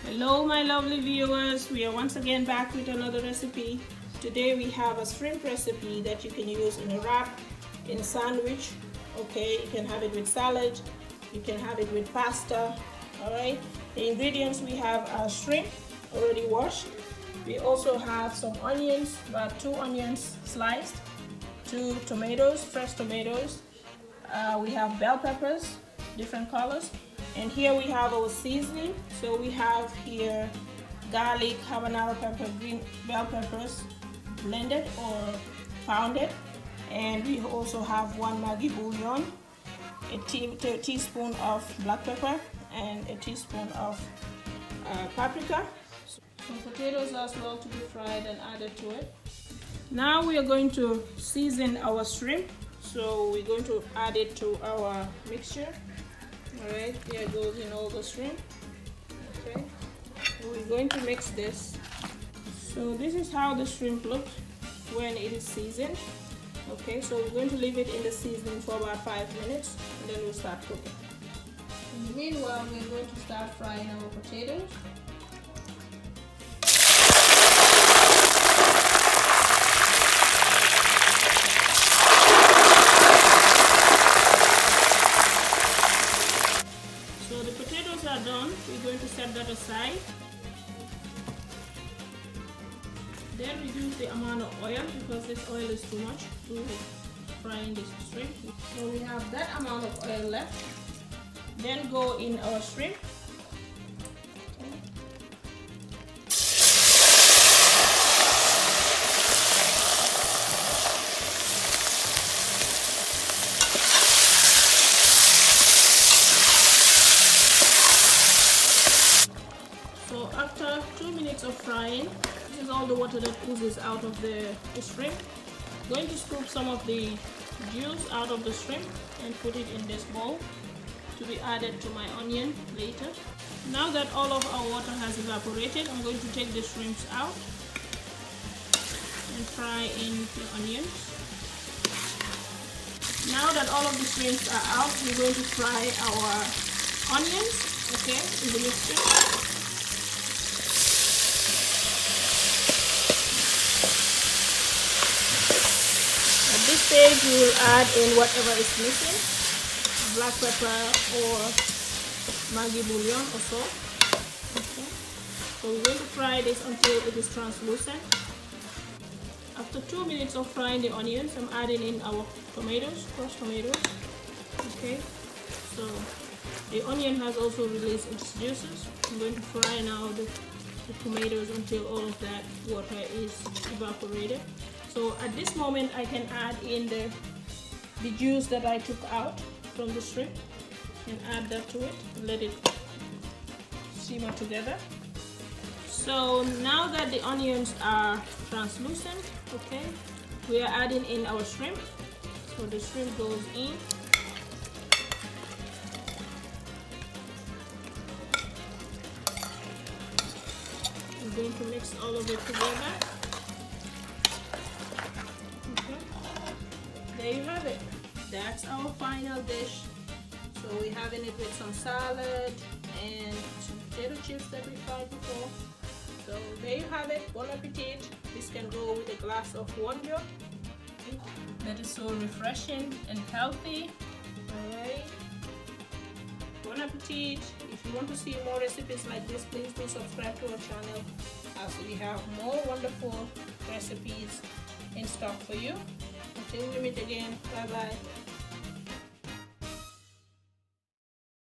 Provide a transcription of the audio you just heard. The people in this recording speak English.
Hello my lovely viewers, we are once again back with another recipe. Today we have a shrimp recipe that you can use in a wrap, in a sandwich. Okay, you can have it with salad, you can have it with pasta. Alright, the ingredients we have are shrimp already washed. We also have some onions, about 2 onions sliced, 2 tomatoes, fresh tomatoes. We have bell peppers, different colors. And here we have our seasoning. So we have here garlic, habanero pepper, green bell peppers, blended or pounded. And we also have 1 Maggi bouillon, a teaspoon of black pepper, and a teaspoon of paprika. Some potatoes as well to be fried and added to it. Now we are going to season our shrimp. So we're going to add it to our mixture. Alright, here goes in all the shrimp. Okay, so we're going to mix this. So this is how the shrimp looks when it is seasoned. Okay, so we're going to leave it in the seasoning for about 5 minutes and then we'll start cooking. In the meanwhile, we're going to start frying our potatoes. Done, we're going to set that aside. Then reduce the amount of oil because this oil is too much to fry in this shrimp. So we have that amount of oil left. Then go in our shrimp. So after 2 minutes of frying, this is all the water that oozes out of the shrimp. I'm going to scoop some of the juice out of the shrimp and put it in this bowl to be added to my onion later. Now that all of our water has evaporated, I'm going to take the shrimps out and fry in the onions. Now that all of the shrimps are out, we're going to fry our onions, okay, in the mixture. At this stage, we will add in whatever is missing, black pepper or Maggi bouillon or so. Okay. So we're going to fry this until it is translucent. After 2 minutes of frying the onions, I'm adding in our tomatoes, crushed tomatoes. Okay. So the onion has also released its juices. I'm going to fry now the tomatoes until all of that water is evaporated. So at this moment I can add in the juice that I took out from the shrimp and add that to it and let it simmer together. So now that the onions are translucent, okay, we are adding in our shrimp. So the shrimp goes in. I'm going to mix all of it together. There you have it. That's our final dish. So we're having it with some salad and some potato chips that we fried before. So there you have it. Bon appetit. This can go with a glass of wonjo. That is so refreshing and healthy. Alright. Bon appetit. If you want to see more recipes like this, please do subscribe to our channel as we have more wonderful recipes in stock for you. Until we meet again, bye bye.